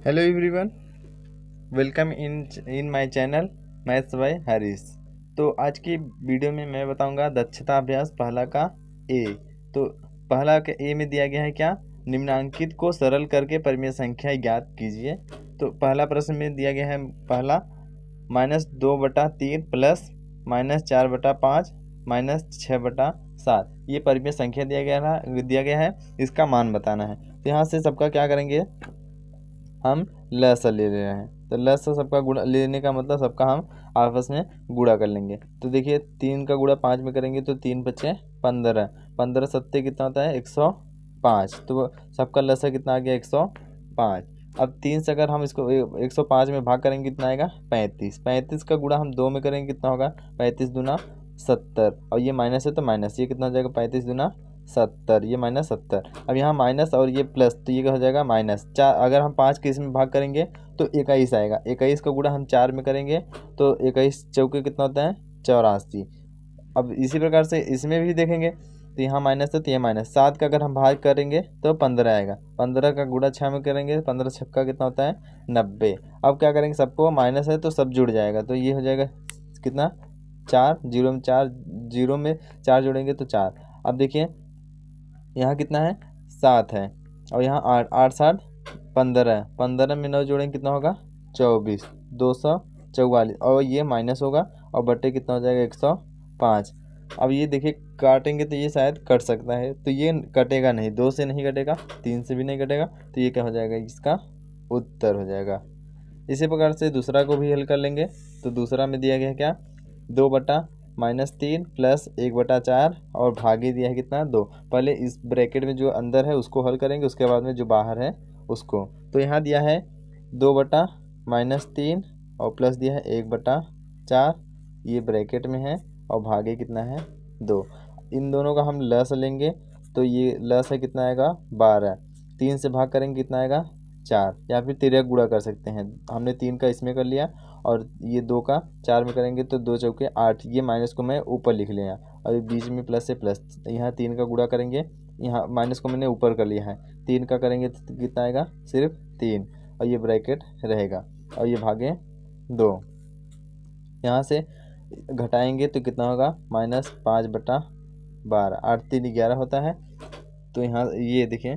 Hello everyone, welcome in my channel maths by Harish. तो आज की वीडियो में मैं बताऊंगा दक्षता अभ्यास पहला का ए। तो पहला के ए में दिया गया है क्या, निम्नांकित को सरल करके परिमेय संख्या ज्ञात कीजिए। तो पहला प्रश्न में दिया गया है पहला -2/3 प्लस -4/5 -6/7 ये परिमेय संख्या दिया गया है, इसका मान बताना है। तो यहाँ से सबका क्या करेंगे, हम लसा ले रहे हैं। तो लसा सबका गुणा लेने का मतलब सबका हम आपस में गुणा कर लेंगे। तो देखिए 3 का गुणा 5 में करेंगे तो 3 बचे 15, 15 सत्ते कितना होता है 105। तो सबका लसा कितना आ गया 105। अब 3 से अगर हम इसको 105 में भाग करेंगे कितना आएगा 35। 35 का गुणा हम 2 में करेंगे कितना होगा 35 दूना 70। और ये माइनस है तो माइनस, ये कितना हो जाएगा 35 दूना 70, ये -70। अब यहाँ माइनस और ये प्लस, तो ये क्या हो जाएगा -4। अगर हम 5 के इसमें भाग करेंगे तो 21 आएगा। 21 का गुणा हम 4 में करेंगे तो 21 चौके कितना होता है 84। अब इसी प्रकार से इसमें भी देखेंगे तो यहाँ माइनस है तो ये माइनस। 7 का अगर हम भाग करेंगे तो 15 आएगा। 15 का गुणा 6 में करेंगे 15 छक्का कितना होता है 90। अब क्या करेंगे, सबको माइनस है तो सब जुड़ जाएगा। तो ये हो जाएगा कितना 4, 0 में 4, 0 में 4 जोड़ेंगे तो 4। अब देखिए यहाँ कितना है 7 है और यहाँ 8, 8 7 15 है। 15 में 9 जोड़ेंगे कितना होगा 24, 244। और ये माइनस होगा और बट्टे कितना हो जाएगा 105। अब ये देखिए काटेंगे तो ये शायद कट सकता है, तो ये कटेगा नहीं, 2 से नहीं कटेगा, 3 से भी नहीं कटेगा। तो ये क्या हो जाएगा, इसका उत्तर हो जाएगा। इसी प्रकार से दूसरा को भी हल कर लेंगे। तो दूसरा में दिया गया है क्या, 2/-3 प्लस 1/4 और भागे दिया है कितना 2। पहले इस ब्रैकेट में जो अंदर है उसको हल करेंगे, उसके बाद में जो बाहर है उसको। तो यहाँ दिया है 2/-3 और प्लस दिया है 1/4, ये ब्रैकेट में है, और भागे कितना है 2। इन दोनों का हम लस लेंगे तो ये लस है कितना आएगा 12। 3 से भाग करेंगे कितना आएगा 4, या फिर तिर्यक गुणा कर सकते हैं। हमने 3 का इसमें कर लिया और ये 2 का 4 में करेंगे तो 2 चौके 8। ये माइनस को मैं ऊपर लिख लिया और ये बीच में प्लस से प्लस। यहाँ 3 का गुणा करेंगे, यहाँ माइनस को मैंने ऊपर कर लिया है। 3 का करेंगे तो कितना आएगा सिर्फ 3, और ये ब्रैकेट रहेगा और ये भागे 2। यहाँ से घटाएंगे तो कितना होगा -5/12, 8 3 11 होता है। तो यहाँ ये देखिए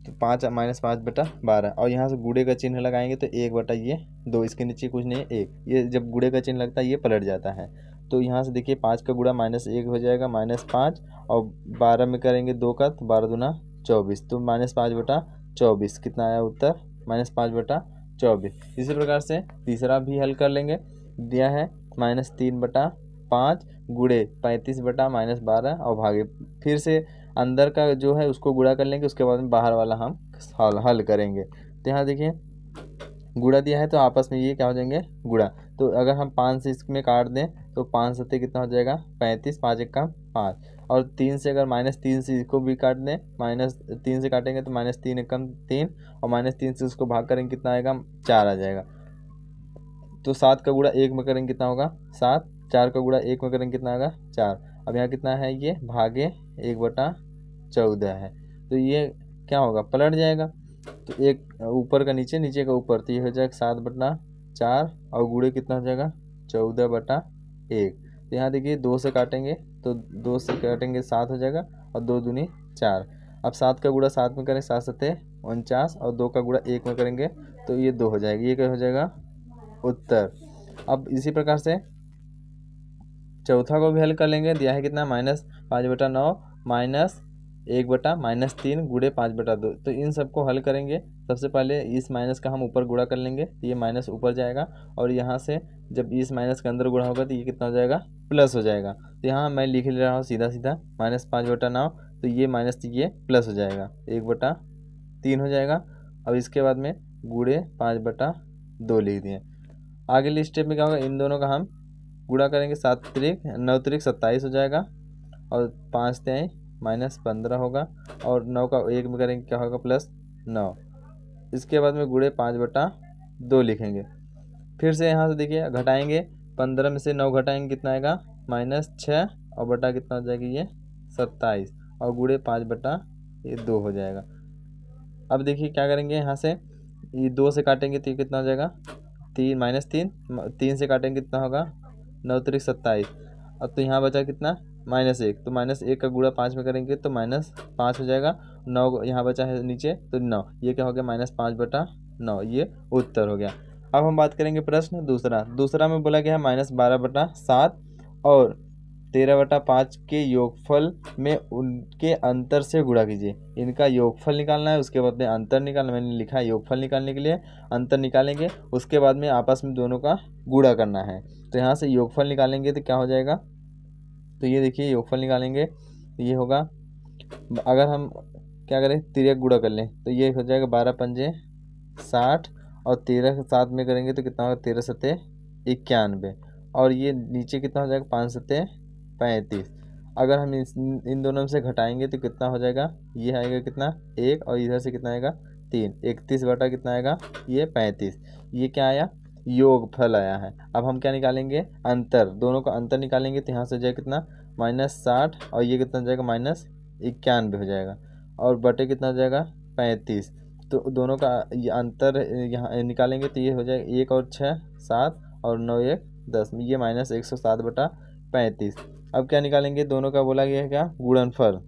तो 5 -5/12, और यहाँ से गुणे का चिन्ह लगाएंगे तो 1/2, इसके नीचे कुछ नहीं है 1। ये जब गुणे का चिन्ह लगता है ये पलट जाता है। तो यहाँ से देखिए 5 का गुणा -1 हो जाएगा -5, और 12 में करेंगे 2 का तो 12 दूना 24। तो -5/24 कितना आया उत्तर -5/24। इसी प्रकार से तीसरा भी हल कर लेंगे। दिया है -3/5 गुणे 35/-12 और भागे। फिर से अंदर का जो है उसको गुणा कर लेंगे, उसके बाद में बाहर वाला हम हल करेंगे। तो यहाँ देखिए गुणा दिया है तो आपस में ये क्या हो जाएंगे गुणा। तो अगर हम 5 से इसमें काट दें तो 5 सत्ते कितना हो जाएगा 35, 5 1 5। और 3 से अगर -3 से इसको भी काट दें, -3 से काटेंगे तो -3 1 3, और -3 से उसको भाग करेंगे कितना आएगा 4 आ जाएगा। तो 7 का गुणा 1 में करेंगे कितना होगा 7, 4 का गुणा 1 में करेंगे कितना आएगा 4। अब यहाँ कितना है ये भागे 1/14 है। तो ये क्या होगा पलट जाएगा। तो एक ऊपर का नीचे, नीचे का ऊपर, तो ये हो जाएगा 7/4 और गुणे कितना हो जाएगा 14/1। तो यहाँ देखिए 2 से काटेंगे तो 2 से काटेंगे 7 हो जाएगा, और 2 दूनी 4। अब 7 का गुणा 7 में करें 7 सत्ते 49, और 2 का गुणा 1 में करेंगे तो ये 2 हो जाएगी। ये क्या हो जाएगा उत्तर। अब इसी प्रकार से चौथा को भी हल कर लेंगे। दिया है कितना -5/9 -1/-3 गुणे 5/2। तो इन सबको हल करेंगे। सबसे पहले इस माइनस का हम ऊपर गुणा कर लेंगे तो ये माइनस ऊपर जाएगा, और यहाँ से जब इस माइनस के अंदर गुणा होगा तो ये कितना हो जाएगा प्लस हो जाएगा। तो यहाँ मैं लिख ले रहा हूँ सीधा सीधा -5/9, तो ये माइनस ये प्लस हो जाएगा 1/3 हो जाएगा। अब इसके बाद में गुणे 5/2 लिख दिए। आगे स्टेप में क्या होगा, इन दोनों का हम गुणा करेंगे, 7 त्रिक 9 त्रिक 27 हो जाएगा, और 5 3 -15 होगा, और 9 का 1 में करेंगे क्या होगा +9। इसके बाद में गुणे 5/2 लिखेंगे। फिर से यहाँ से देखिए घटाएंगे, 15 में से 9 घटाएंगे कितना आएगा -6, और बटा कितना हो जाएगी ये 27, और गुणे 5/2 हो जाएगा। अब देखिए क्या करेंगे, यहाँ से ये 2 से काटेंगे तो ये कितना हो जाएगा 3 माइनस 3, 3 से काटेंगे कितना होगा 9 त्रिक 27। अब तो यहाँ बचा कितना -1, तो -1 का गुणा 5 में करेंगे तो -5 हो जाएगा। 9 यहाँ बचा है नीचे तो 9, ये क्या हो गया -5/9, ये उत्तर हो गया। अब हम बात करेंगे प्रश्न दूसरा में बोला गया है -12/7 और 13/5 के योगफल में उनके अंतर से गुणा कीजिए। इनका योगफल निकालना है, उसके बाद में अंतर निकालना। मैंने लिखा है योगफल निकालने के लिए अंतर निकालेंगे, उसके बाद में आपस में दोनों का गुणा करना है। तो यहाँ से योगफल निकालेंगे तो क्या हो जाएगा, तो ये देखिए योगफल निकालेंगे तो ये होगा, अगर हम क्या करें तिर्यक गुणा कर लें तो ये हो जाएगा 12 पंजे 60 और 13 के साथ में करेंगे तो कितना होगा 13 सत्ते 91 और ये नीचे कितना हो जाएगा 5 सत्ते 35। अगर हम इन दोनों में से घटाएंगे तो कितना हो जाएगा, ये आएगा कितना 1 और इधर से कितना आएगा 3, 31 बटा कितना आएगा ये 35। ये क्या आया योगफल आया है। अब हम क्या निकालेंगे अंतर, दोनों का अंतर निकालेंगे तो यहाँ से हो जाएगा कितना -60 और ये कितना हो जाएगा -91 हो जाएगा और बटे कितना हो जाएगा 35। तो दोनों का ये अंतर यहाँ निकालेंगे तो ये हो जाएगा 1 और 6 7 और 9 1 10, ये -107/35। अब क्या निकालेंगे, दोनों का बोला गया है क्या गुणनफल,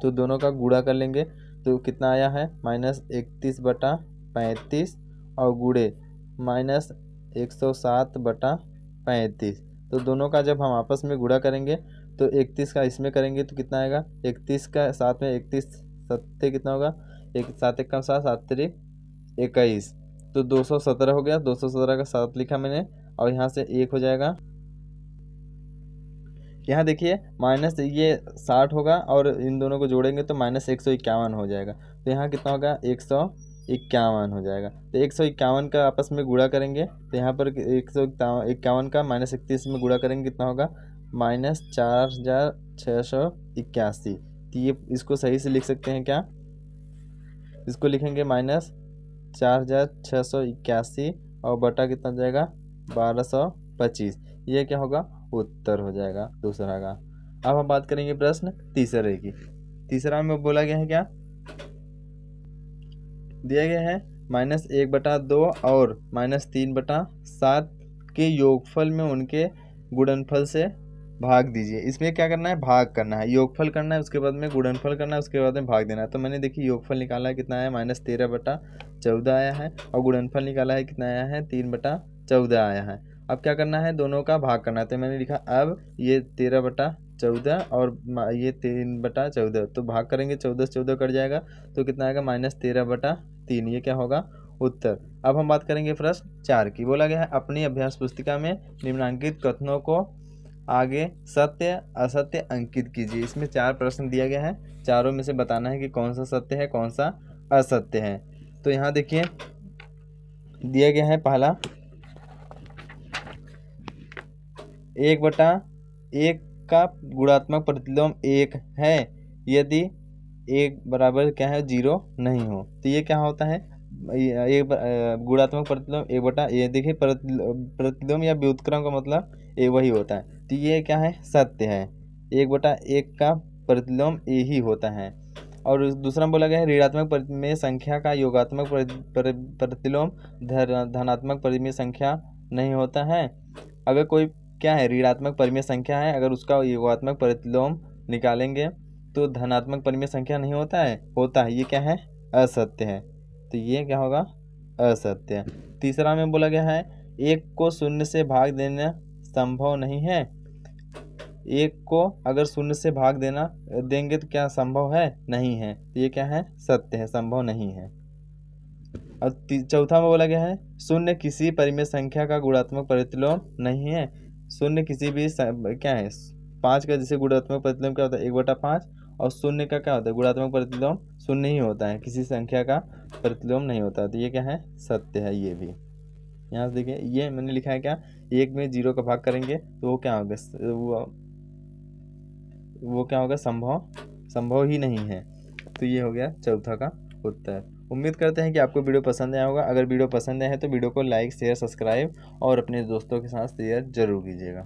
तो दोनों का गुणा कर लेंगे तो कितना आया है -31/35 और गुणे -107/35। तो दोनों का जब हम आपस में गुणा करेंगे तो 31 का इसमें करेंगे तो कितना आएगा 31 का साथ में 31 सत्ते कितना होगा 1 7 1 का 7 7 3 21, तो 217 हो गया। 217 का 7 लिखा मैंने और यहाँ से 1 हो जाएगा। यहाँ देखिए माइनस ये 60 होगा और इन दोनों को जोड़ेंगे तो -151 हो जाएगा। तो यहाँ कितना होगा 151 हो जाएगा। तो 151 का आपस में गुणा करेंगे तो यहाँ पर 151 का -31 में गुणा करेंगे कितना होगा -4681। तो ये इसको सही से लिख सकते हैं क्या, इसको लिखेंगे -4681 और बटा कितना हो जाएगा 1225। ये क्या होगा उत्तर हो जाएगा दूसरा का। अब हम बात करेंगे प्रश्न तीसरे की। तीसरा में बोला गया है क्या, दिया गया है -1/2 और -3/7 के योगफल में उनके गुणनफल से भाग दीजिए। इसमें क्या करना है भाग करना है, योगफल करना है उसके बाद में गुणनफल करना है उसके बाद में भाग देना है। तो मैंने देखिए योगफल निकाला है कितना आया -13/14 आया है और गुणनफल निकाला है कितना आया है 3/14 आया है। अब क्या करना है दोनों का भाग करना है। तो मैंने लिखा अब ये 13/14 और ये 3/14, तो भाग करेंगे 14 से 14 कट जाएगा तो कितना आएगा -13/3। ये क्या होगा उत्तर। अब हम बात करेंगे प्रश्न 4 की। बोला गया है अपनी अभ्यास पुस्तिका में निम्नांकित कथनों को आगे सत्य असत्य अंकित कीजिए। इसमें 4 प्रश्न दिया गया है, चारों में से बताना है कि कौन सा सत्य है कौन सा असत्य है। तो यहाँ देखिए दिया गया है पहला 1/1 का गुणात्मक प्रतिलोम 1 है यदि 1 बराबर क्या है 0 नहीं हो। तो ये क्या होता है गुणात्मक प्रतिलोम 1/, देखिए प्रतिलोम या व्युत्क्रम का मतलब वही होता है। तो ये क्या है सत्य है, 1/1 का प्रतिलोम ए ही होता है। और दूसरा बोला गया है ऋणात्मक परिमेय संख्या का योगात्मक प्रतिलोम धनात्मक परिमेय संख्या नहीं होता है। अगर कोई क्या है ऋणात्मक परिमेय संख्या है, अगर उसका योगात्मक प्रतिलोम निकालेंगे तो धनात्मक परिमेय संख्या नहीं होता है, ये क्या है असत्य है। तो ये क्या होगा असत्य है। तीसरा में बोला गया है 1 को 0 से भाग देना संभव नहीं है। 1 को अगर 0 से भाग देंगे तो क्या संभव है नहीं है, तो ये क्या है सत्य है, संभव नहीं है। और चौथा में बोला गया है 0 किसी परिमेय संख्या का गुणात्मक प्रतिलोम नहीं है। 0 किसी भी क्या है 5 का जैसे गुणात्मक प्रतिलोम क्या होता है 1/5 और 0 का क्या होता है गुणात्मक प्रतिलोम 0 ही होता है, किसी संख्या का प्रतिलोम नहीं होता। तो ये क्या है सत्य है। ये भी यहाँ से देखिए ये मैंने लिखा है क्या 1 में 0 का भाग करेंगे तो वो क्या होगा वो क्या होगा संभव ही नहीं है। तो ये हो गया चौथा का उत्तर। उम्मीद करते हैं कि आपको वीडियो पसंद आया होगा। अगर वीडियो पसंद आया है तो वीडियो को लाइक शेयर सब्सक्राइब और अपने दोस्तों के साथ शेयर जरूर कीजिएगा।